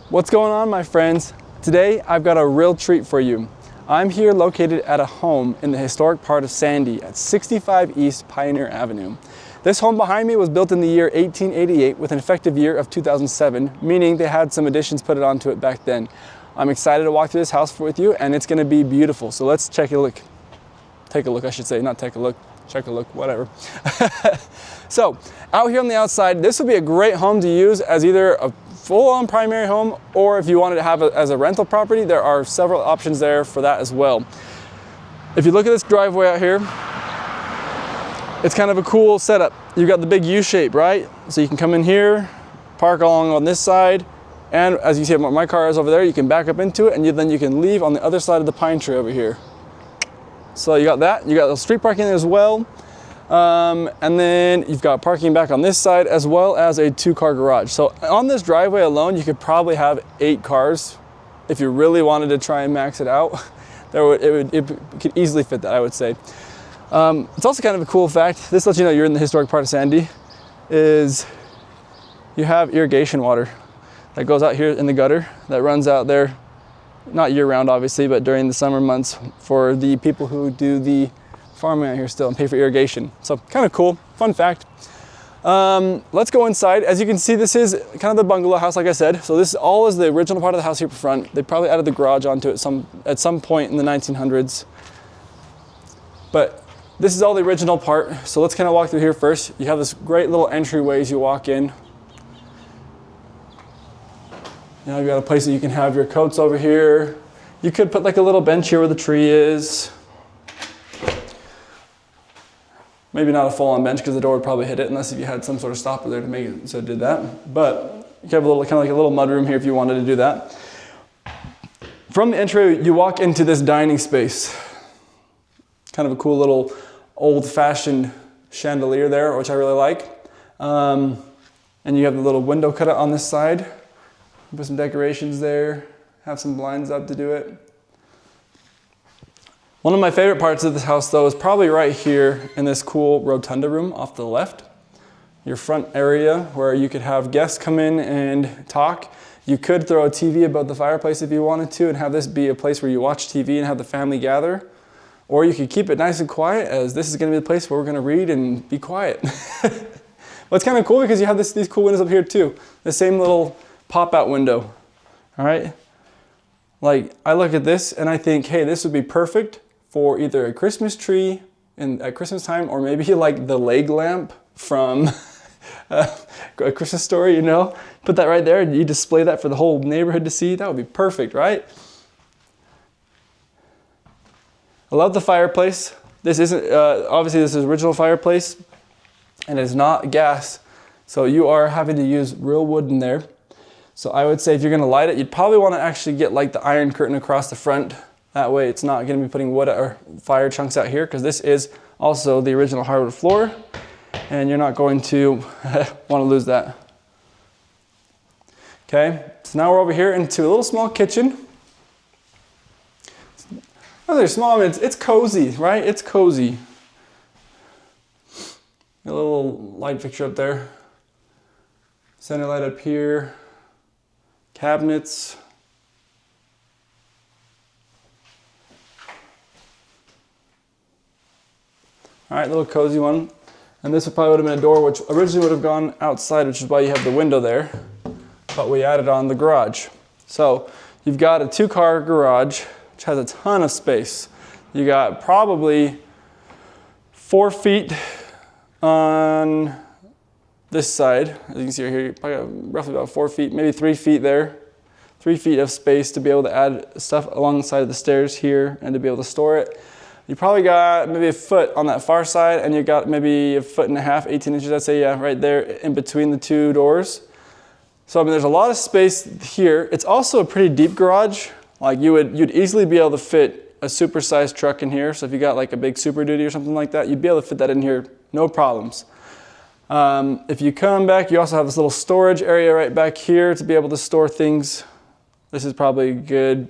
What's going on, my friends? Today I've got a real treat for you. I'm here located at a home in the historic part of Sandy at 65 East Pioneer Avenue. This home behind me was built in the year 1888 with an effective year of 2007, meaning they had some additions put onto it back then. I'm excited to walk through this house with you, and it's going to be beautiful. So let's take a look. Take a look, I should say, not take a look, check a look, whatever. So out here on the outside, this would be a great home to use as either a full-on primary home, or if you wanted to have it as a rental property, there are several options there for that as well. If you look at this driveway out here, it's kind of a cool setup. You've got the big U shape, right? So you can come in here, park along on this side, and as you see my car is over there, you can back up into it, and then you can leave on the other side of the pine tree over here. So you got that, you got the street parking as well. And then you've got parking back on this side as well as a 2-car garage. So on this driveway alone, you could probably have 8 cars if you really wanted to try and max it out. It could easily fit that, I would say. It's also kind of a cool fact, this lets you know you're in the historic part of Sandy, is you have irrigation water that goes out here in the gutter that runs out there, not year round obviously, but during the summer months for the people who do the farming out here still and pay for irrigation. So kind of cool, fun fact. Let's go inside. As you can see, this is kind of the bungalow house, like I said. So this all is the original part of the house here up front. They probably added the garage onto it at some point in the 1900s. But this is all the original part. So let's kind of walk through here first. You have this great little entryway as you walk in. Now you've got a place that you can have your coats over here. You could put like a little bench here where the tree is. Maybe not a full-on bench because the door would probably hit it unless if you had some sort of stopper there to make it so it did that. But you have a little, kind of like a little mudroom here if you wanted to do that. From the entry, you walk into this dining space. Kind of a cool little old-fashioned chandelier there, which I really like. And you have the little window cutout on this side. Put some decorations there. Have some blinds up to do it. One of my favorite parts of this house, though, is probably right here in this cool rotunda room off to the left. Your front area where you could have guests come in and talk. You could throw a TV above the fireplace if you wanted to and have this be a place where you watch TV and have the family gather. Or you could keep it nice and quiet, as this is going to be the place where we're going to read and be quiet. But it's kind of cool because you have these cool windows up here too. The same little pop-out window. All right? Like, I look at this and I think, hey, this would be perfect for either a Christmas tree at Christmas time, or maybe like the leg lamp from A Christmas Story, you know? Put that right there and you display that for the whole neighborhood to see. That would be perfect, right? I love the fireplace. This isn't, obviously this is original fireplace and it's not gas. So you are having to use real wood in there. So I would say if you're gonna light it, you'd probably wanna actually get like the iron curtain across the front. That way it's not going to be putting wood or fire chunks out here, because this is also the original hardwood floor and you're not going to want to lose that. Okay, so now we're over here into a little small kitchen. Not very small, I mean, it's cozy, right? It's cozy. A little light fixture up there. Center light up here. Cabinets. All right, little cozy one. And this probably would have been a door which originally would have gone outside, which is why you have the window there. But we added on the garage. So you've got a 2-car garage, which has a ton of space. You got probably 4 feet on this side. As you can see right here, you probably got roughly about 4 feet, maybe 3 feet there. 3 feet of space to be able to add stuff alongside of the stairs here and to be able to store it. You probably got maybe a foot on that far side, and you got maybe a foot and a half, 18 inches, I'd say, yeah, right there in between the 2 doors. So I mean, there's a lot of space here. It's also a pretty deep garage. Like you'd easily be able to fit a supersized truck in here. So if you got like a big Super Duty or something like that, you'd be able to fit that in here, no problems. If you come back, you also have this little storage area right back here to be able to store things. This is probably a good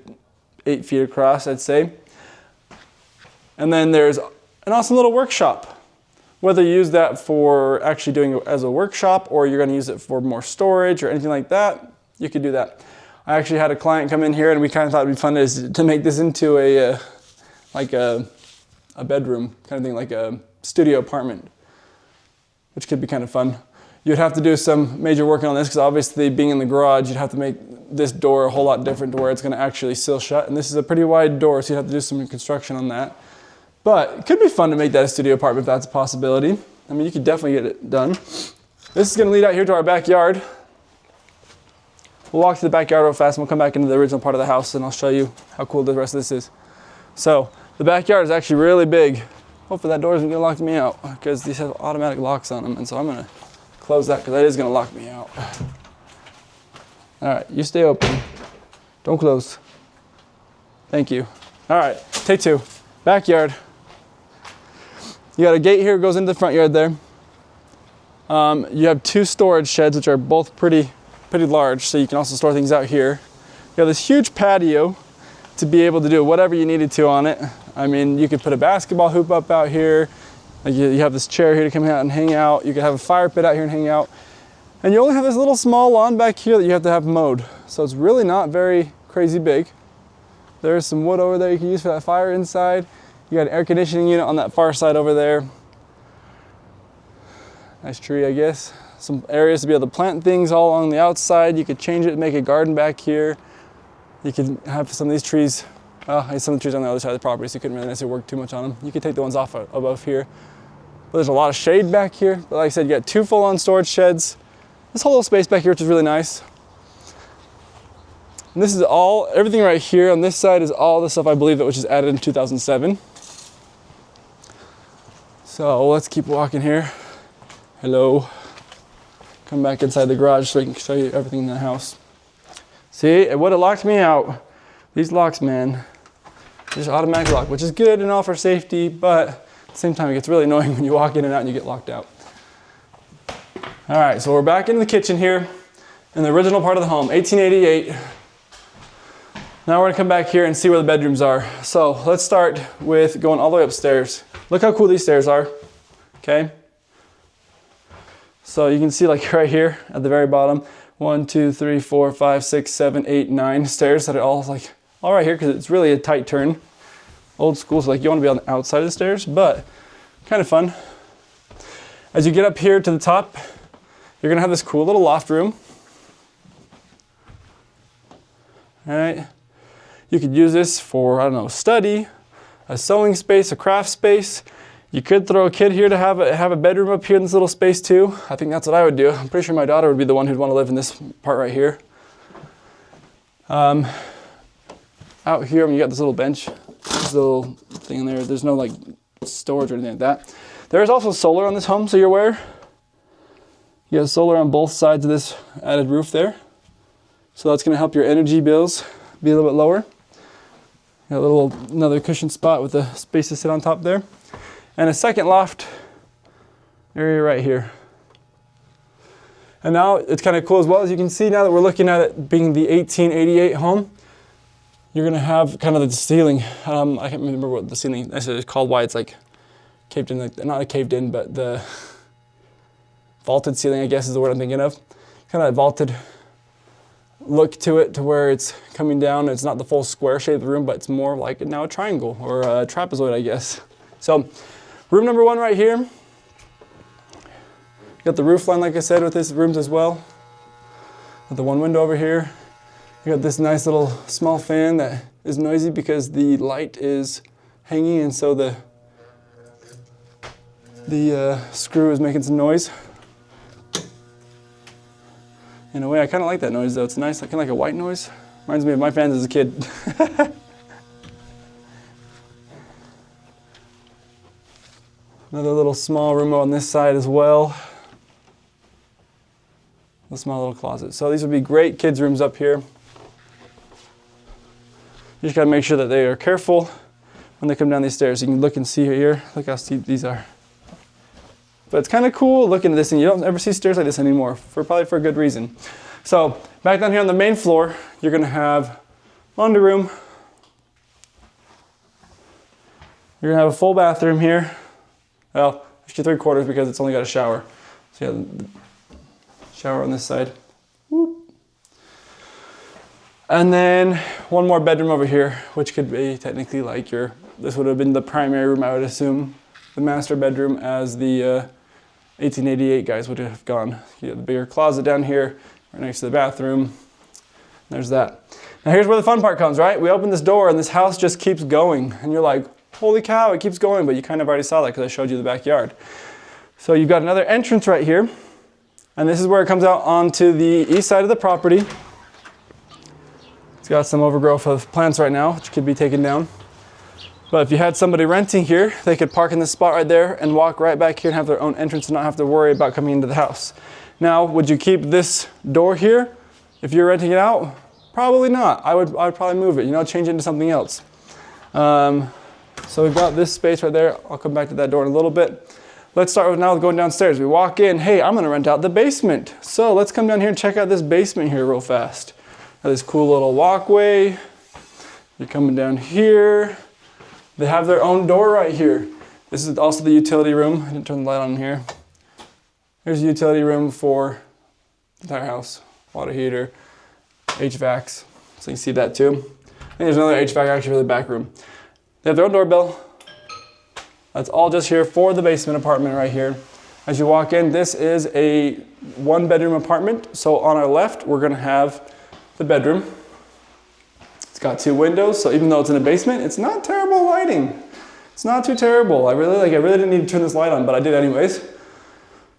8 feet across, I'd say. And then there's an awesome little workshop. Whether you use that for actually doing it as a workshop or you're going to use it for more storage or anything like that, you could do that. I actually had a client come in here and we kind of thought it'd be fun to make this into a bedroom kind of thing, like a studio apartment, which could be kind of fun. You'd have to do some major work on this because obviously being in the garage, you'd have to make this door a whole lot different to where it's going to actually seal shut. And this is a pretty wide door, so you'd have to do some construction on that. But it could be fun to make that a studio apartment if that's a possibility. I mean, you could definitely get it done. This is going to lead out here to our backyard. We'll walk to the backyard real fast and we'll come back into the original part of the house and I'll show you how cool the rest of this is. So the backyard is actually really big. Hopefully that door isn't going to lock me out because these have automatic locks on them. And so I'm going to close that because that is going to lock me out. All right, you stay open. Don't close. Thank you. All right, take two. Backyard. You got a gate here that goes into the front yard there. You have two storage sheds, which are both pretty large, so you can also store things out here. You have this huge patio to be able to do whatever you needed to on it. I mean, you could put a basketball hoop up out here. Like you have this chair here to come out and hang out. You could have a fire pit out here and hang out. And you only have this little small lawn back here that you have to have mowed. So it's really not very crazy big. There's some wood over there you can use for that fire inside. You got an air conditioning unit on that far side over there. Nice tree, I guess. Some areas to be able to plant things all along the outside. You could change it and make a garden back here. You could have some of these trees. Well, I have some of the trees on the other side of the property, so you couldn't really necessarily work too much on them. You could take the ones off above here. But there's a lot of shade back here. But like I said, you got two full-on storage sheds. This whole little space back here, which is really nice. And this is all, everything right here on this side is all the stuff I believe that was just added in 2007. So let's keep walking here. Hello. Come back inside the garage so I can show you everything in the house. See, it would have locked me out. These locks, man, just automatic lock, which is good and all for safety, but at the same time, it gets really annoying when you walk in and out and you get locked out. All right, so we're back in the kitchen here in the original part of the home, 1888. Now we're gonna come back here and see where the bedrooms are. So let's start with going all the way upstairs. Look how cool these stairs are, okay? So you can see like right here at the very bottom, 1, 2, 3, 4, 5, 6, 7, 8, 9 stairs that are all like, all right here because it's really a tight turn. Old school, so like you wanna be on the outside of the stairs, but kind of fun. As you get up here to the top, you're gonna have this cool little loft room. All right. You could use this for, I don't know, study, a sewing space, a craft space. You could throw a kid here to have a bedroom up here in this little space too. I think that's what I would do. I'm pretty sure my daughter would be the one who'd want to live in this part right here. Out here, when you got this little bench, this little thing in there, there's no like storage or anything like that. There is also solar on this home, so you're aware. You have solar on both sides of this added roof there. So that's gonna help your energy bills be a little bit lower. Got another cushion spot with a space to sit on top there. And a second loft area right here. And now it's kind of cool as well. As you can see now that we're looking at it being the 1888 home, you're gonna have kind of the ceiling. I can't remember what the ceiling is called, why it's like caved in, like, not a caved in, but the vaulted ceiling, I guess is the word I'm thinking of. Kind of vaulted look to it, to where it's coming down. It's not the full square shape of the room, but it's more like now a triangle or a trapezoid, I guess. So room number one right here. Got the roof line, like I said, with these rooms as well. Got the one window over here. You got this nice little small fan that is noisy because the light is hanging, and so the screw is making some noise. In a way, I kind of like that noise though. It's nice, kind of like a white noise. Reminds me of my fans as a kid. Another little small room on this side as well. A small little closet. So these would be great kids' rooms up here. You just gotta make sure that they are careful when they come down these stairs. You can look and see here. Look how steep these are. But it's kind of cool looking at this, and you don't ever see stairs like this anymore, probably for a good reason. So back down here on the main floor, you're gonna have laundry room. You're gonna have a full bathroom here. Well, actually 3/4 because it's only got a shower. So you have the shower on this side. Whoop. And then one more bedroom over here, which could be technically like this would have been the primary room, I would assume. The master bedroom as the 1888 guys would have gone. You have the bigger closet down here, right next to the bathroom. There's that. Now here's where the fun part comes, right? We open this door and this house just keeps going. And you're like, holy cow, it keeps going. But you kind of already saw that because I showed you the backyard. So you've got another entrance right here. And this is where it comes out onto the east side of the property. It's got some overgrowth of plants right now, which could be taken down. But if you had somebody renting here, they could park in this spot right there and walk right back here and have their own entrance and not have to worry about coming into the house. Now, would you keep this door here if you're renting it out? Probably not. I would probably move it, change it into something else. So we've got this space right there. I'll come back to that door in a little bit. Let's start with now going downstairs. We walk in, hey, I'm gonna rent out the basement. So let's come down here and check out this basement here real fast. Got this cool little walkway. You're coming down here. They have their own door right here. This is also the utility room. I didn't turn the light on here. Here's the utility room for the entire house. Water heater, HVACs. So you can see that too. I think there's another HVAC actually for the back room. They have their own doorbell. That's all just here for the basement apartment right here. As you walk in, this is a 1-bedroom apartment. So on our left, we're gonna have the bedroom. It's got 2 windows, so even though it's in a basement, it's not terrible lighting. It's not too terrible. I really didn't need to turn this light on, but I did anyways.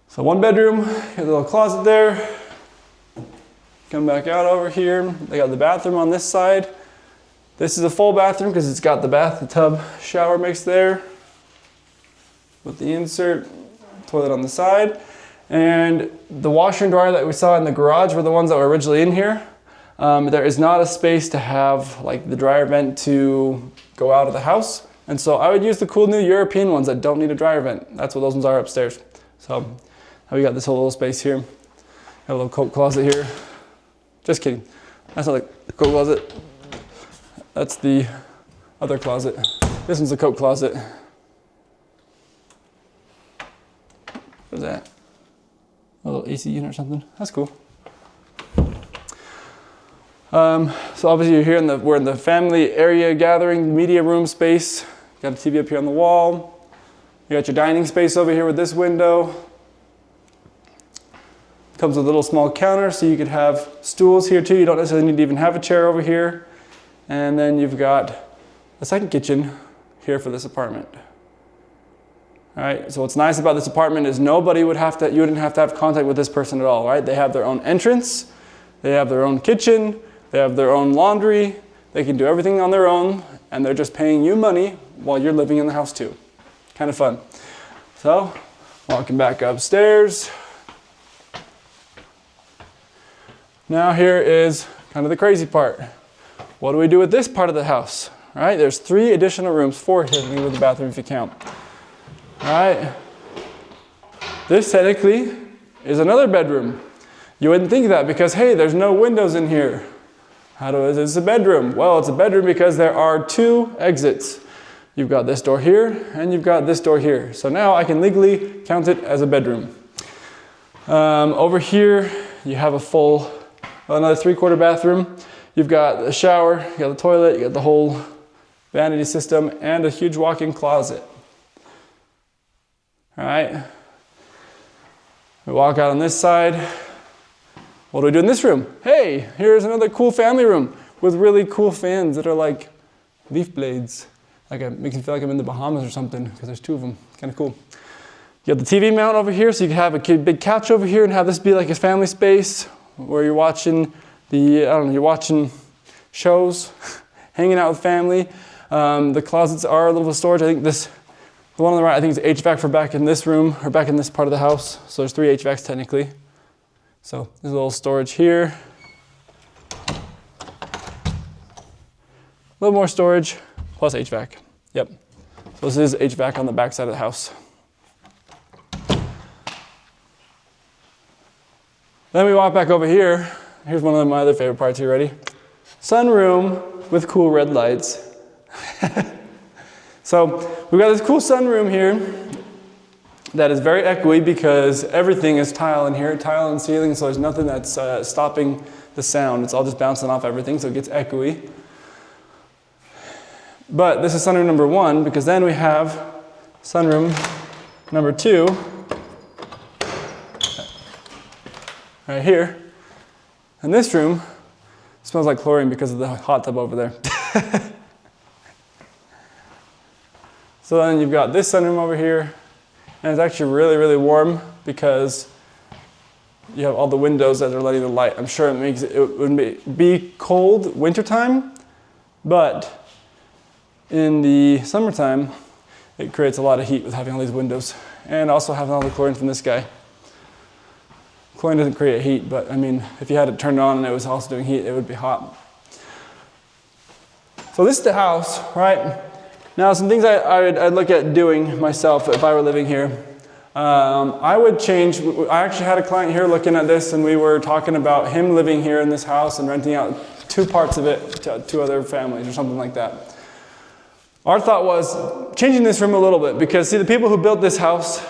So 1 bedroom, got a little closet there. Come back out over here. They got the bathroom on this side. This is a full bathroom because it's got the bathtub shower mixed there with the insert, toilet on the side. And the washer and dryer that we saw in the garage were the ones that were originally in here. There is not a space to have like the dryer vent to go out of the house. And so I would use the cool new European ones that don't need a dryer vent. That's what those ones are upstairs. So now we got this whole little space here. Got a little coat closet here. Just kidding. That's not the coat closet. That's the other closet. This one's the coat closet. What is that? A little AC unit or something? That's cool. So obviously you're here we're in the family area gathering media room space. Got a TV up here on the wall. You got your dining space over here with this window. Comes with a little small counter so you could have stools here too. You don't necessarily need to even have a chair over here. And then you've got a second kitchen here for this apartment. All right, so what's nice about this apartment is you wouldn't have to have contact with this person at all, right? They have their own entrance, they have their own kitchen, they have their own laundry, they can do everything on their own, and they're just paying you money while you're living in the house too. Kind of fun. So, walking back upstairs. Now here is kind of the crazy part. What do we do with this part of the house? All right, there's 3 additional rooms, 4 here with the bathroom if you count. All right, this technically is another bedroom. You wouldn't think that because, hey, there's no windows in here. Is this a bedroom? Well, it's a bedroom because there are 2 exits. You've got this door here and you've got this door here. So now I can legally count it as a bedroom. Over here, you have another 3/4 bathroom. You've got the shower, you got the toilet, you got the whole vanity system and a huge walk-in closet. All right, we walk out on this side. What do we do in this room? Hey, here's another cool family room with really cool fans that are like leaf blades. It makes me feel like I'm in the Bahamas or something because there's 2 of them. Kind of cool. You have the TV mount over here, so you can have a big couch over here and have this be like a family space where you're watching you're watching shows, hanging out with family. The closets are a little bit of storage. I think the one on the right, I think is HVAC for back in this room or back in this part of the house. So there's 3 HVACs technically. So there's a little storage here. A little more storage plus HVAC. Yep. So this is HVAC on the back side of the house. Then we walk back over here. Here's one of my other favorite parts. You ready? Sunroom with cool red lights. So we've got this cool sunroom here that is very echoey because everything is tile in here, tile and ceiling, so there's nothing that's stopping the sound. It's all just bouncing off everything, so it gets echoey. But this is sunroom number 1, because then we have sunroom number 2 right here. And this room smells like chlorine because of the hot tub over there. So then you've got this sunroom over here, and it's actually really, really warm because you have all the windows that are letting the light. I'm sure it would be cold wintertime, but in the summertime, it creates a lot of heat with having all these windows and also having all the chlorine from this guy. Chlorine doesn't create heat, but I mean, if you had it turned on and it was also doing heat, it would be hot. So this is the house, right? Now, some things I'd look at doing myself if I were living here. I would change. I actually had a client here looking at this, and we were talking about him living here in this house and renting out 2 parts of it to other families or something like that. Our thought was changing this room a little bit because, see, the people who built this house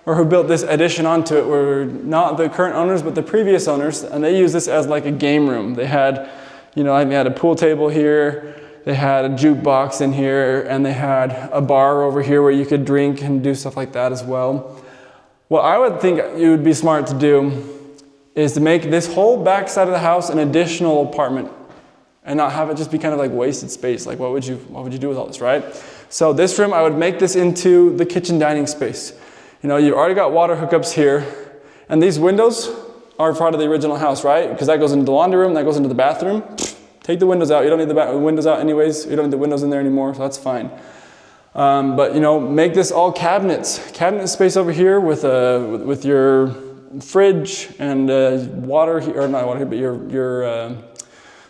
or who built this addition onto it were not the current owners, but the previous owners, and they used this as like a game room. They had, they had a pool table here. They had a jukebox in here, and they had a bar over here where you could drink and do stuff like that as well. What I would think it would be smart to do is to make this whole back side of the house an additional apartment and not have it just be kind of like wasted space. Like what would you do with all this, right? So this room, I would make this into the kitchen dining space. You've already got water hookups here, and these windows are part of the original house, right? Because that goes into the laundry room, that goes into the bathroom. Take the windows out. You don't need the windows out anyways. You don't need the windows in there anymore, so that's fine. But make this all cabinets. Cabinet space over here with your fridge and water, or not water, but your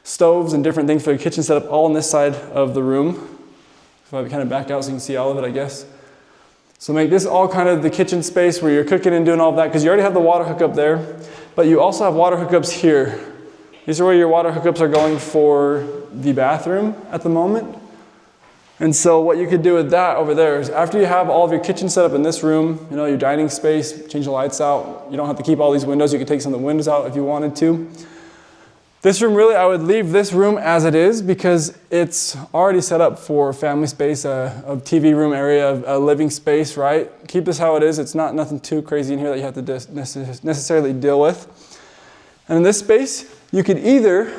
stoves and different things for your kitchen setup, all on this side of the room. So I kind of back out so you can see all of it, I guess. So make this all kind of the kitchen space where you're cooking and doing all of that, because you already have the water hookup there, but you also have water hookups here. These are where your water hookups are going for the bathroom at the moment. And so what you could do with that over there is after you have all of your kitchen set up in this room, your dining space, change the lights out. You don't have to keep all these windows. You could take some of the windows out if you wanted to. This room, really, I would leave this room as it is because it's already set up for family space, a TV room area, a living space, right? Keep this how it is. It's nothing too crazy in here that you have to necessarily deal with. And in this space, you could either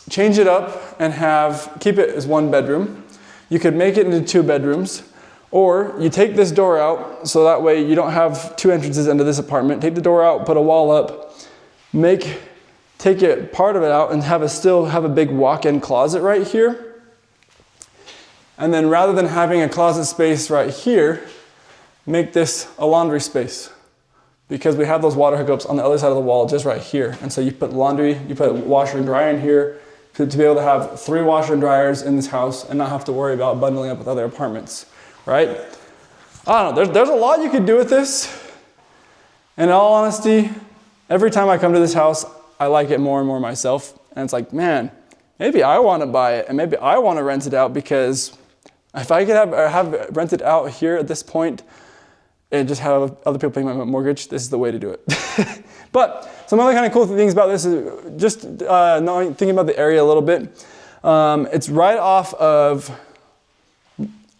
change it up and keep it as 1 bedroom. You could make it into 2 bedrooms, or you take this door out so that way you don't have 2 entrances into this apartment. Take the door out, put a wall up, take it part of it out and still have a big walk-in closet right here. And then rather than having a closet space right here, make this a laundry space. Because we have those water hookups on the other side of the wall, just right here. And so you put you put washer and dryer in here to be able to have 3 washer and dryers in this house and not have to worry about bundling up with other apartments, right? I don't know, there's a lot you could do with this. And in all honesty, every time I come to this house, I like it more and more myself. And it's like, man, maybe I want to buy it and maybe I want to rent it out, because if I could have it rented out here at this point, and just have other people paying my mortgage, this is the way to do it. But some other kind of cool things about this is just thinking about the area a little bit. It's right off of,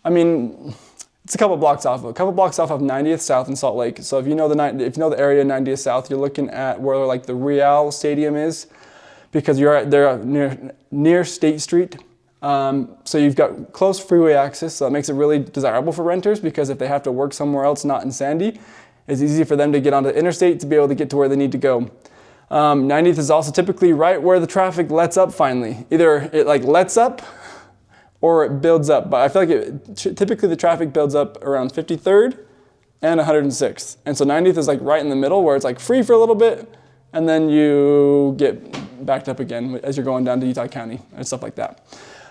it's a couple blocks off of 90th South in Salt Lake. So if you know the area 90th South, you're looking at where like the Real Stadium is, because they're near State Street. So you've got close freeway access, so that makes it really desirable for renters, because if they have to work somewhere else not in Sandy, it's easy for them to get onto the interstate to be able to get to where they need to go. 90th is also typically right where the traffic lets up finally. Either it like lets up or it builds up, but I feel like typically the traffic builds up around 53rd and 106th. And so 90th is like right in the middle where it's like free for a little bit, and then you get backed up again as you're going down to Utah County and stuff like that.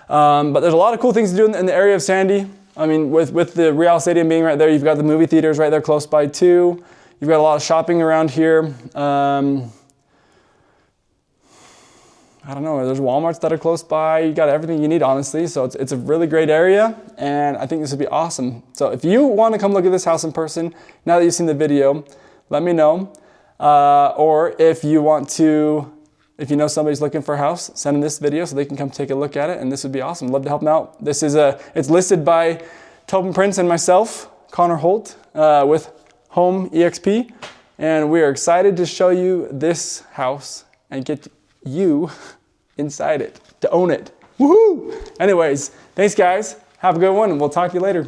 But there's a lot of cool things to do in the area of Sandy. With the Real Stadium being right there, you've got the movie theaters right there close by too. You've got a lot of shopping around here. I don't know, there's Walmarts that are close by. You got everything you need, honestly. So it's a really great area, and I think this would be awesome. So if you want to come look at this house in person, now that you've seen the video, let me know. Or if you want to If you know somebody's looking for a house, send them this video so they can come take a look at it, and this would be awesome. Love to help them out. This is it's listed by Tobin Prince and myself, Connor Holt, with Home EXP, and we are excited to show you this house and get you inside it, to own it. Woohoo! Anyways, thanks guys. Have a good one, and we'll talk to you later.